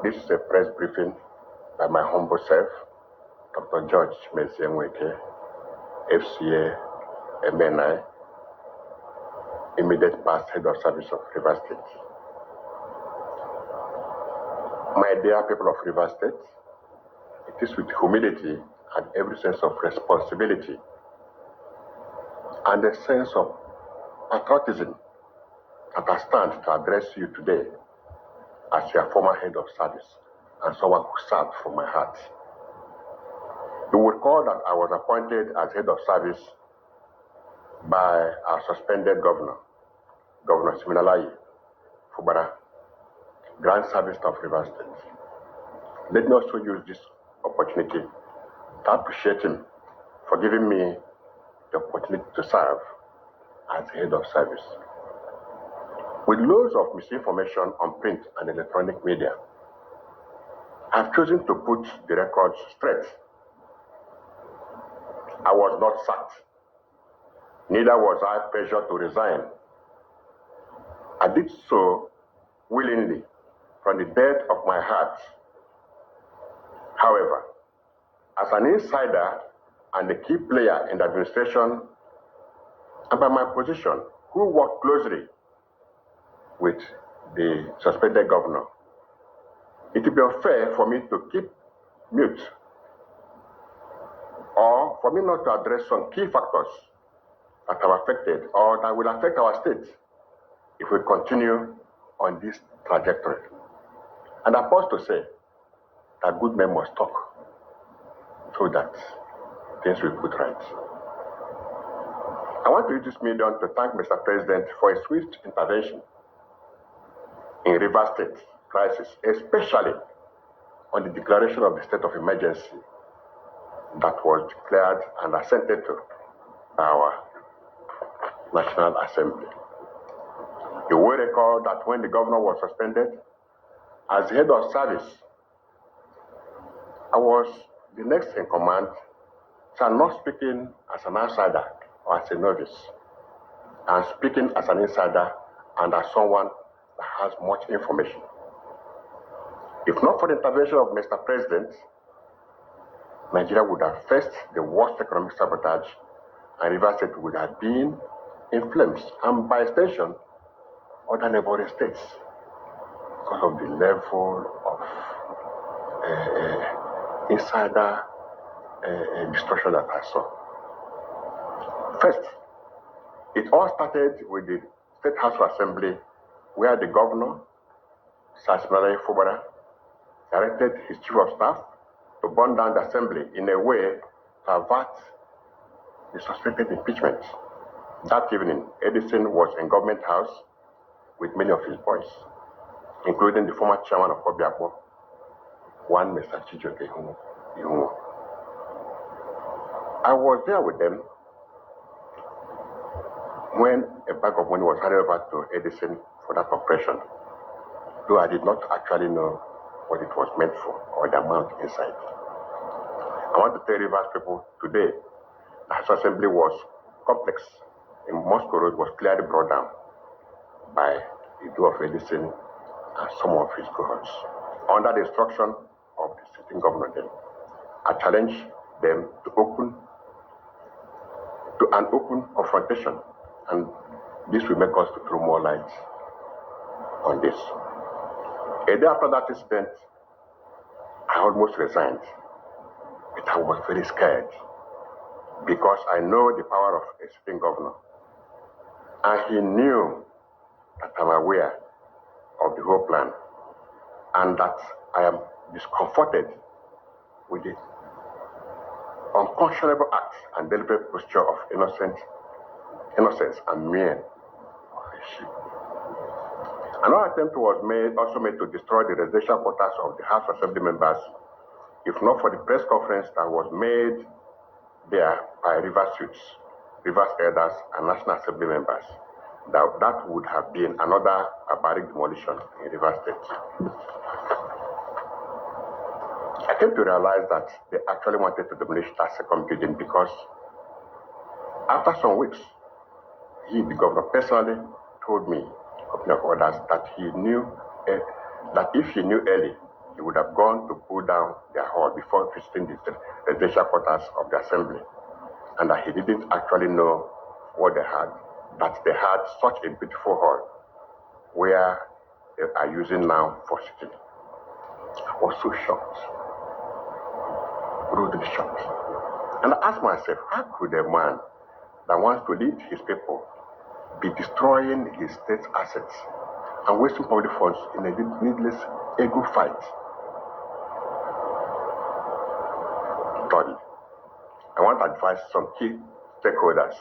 This is a press briefing by my humble self, Dr. George Nwaeke, FCA, MNI, immediate past head of service of Rivers State. My dear people of Rivers State, it is with humility and every sense of responsibility and a sense of patriotism that I stand to address you today as your former head of service and someone who served from my heart. You will recall that I was appointed as head of service by our suspended governor, Governor Siminalayi, Fubara, Grand Service of Rivers State. Let me also use this opportunity to appreciate him for giving me the opportunity to serve as head of service. With loads of misinformation on print and electronic media, I've chosen to put the records straight. I was not sacked. Neither was I pressured to resign. I did so willingly from the depth of my heart. However, as an insider and a key player in the administration, and by my position, who worked closely with the suspended governor, it would be unfair for me to keep mute or for me not to address some key factors that have affected or that will affect our state if we continue on this trajectory. And I pause to say that good men must talk so that things will put right. I want to use this medium to thank Mr. President for his swift intervention in Rivers State crisis, especially on the declaration of the state of emergency that was declared and assented to by our National Assembly. You will recall that when the governor was suspended, as head of service, I was the next in command, so I'm not speaking as an outsider or as a novice. I'm speaking as an insider and as someone that has much information. If not for the intervention of Mr. President, Nigeria would have faced the worst economic sabotage and Rivers State would have been in flames, and by extension, other neighboring states, because of the level of insider destruction that I saw. First, it all started with the State House of Assembly, where the governor, Siminalayi Fubara, directed his chief of staff to burn down the assembly in a way to avert the suspected impeachment. That evening, Edison was in Government House with many of his boys, including the former chairman of Obiakpo, one Mr. Chijoke Ihunwo. I was there with them when a bag of money was handed over to Edison for that operation, though I did not actually know what it was meant for or the amount inside. I want to tell Rivers people today, the House Assembly was complex. In Moscow Road was clearly brought down by the do of Edison and some of his cohorts. Under the instruction of the sitting governor then, I challenged them to an open confrontation, and this will make us to throw more light on this. A day after that incident, I almost resigned, but I was very scared because I know the power of a sitting governor, and he knew that I'm aware of the whole plan and that I am discomforted with the unconscionable acts and deliberate posture of innocence and mere of a sheep. Another attempt was also made to destroy the residential quarters of the House Assembly members, if not for the press conference that was made there by Rivers youths, Rivers elders, and National Assembly members. That would have been another barbaric demolition in Rivers State. I came to realize that they actually wanted to demolish that second building because after some weeks, the governor personally told me, company of others, that he knew that if he knew early, he would have gone to pull down their hall before visiting the residential quarters of the assembly, and that he didn't actually know what they had, that they had such a beautiful hall where they are using now for sitting. I was so shocked, brutally shocked. And I asked myself, how could a man that wants to lead his people be destroying his state's assets and wasting public funds in a needless ego fight? Thirdly, I want to advise some key stakeholders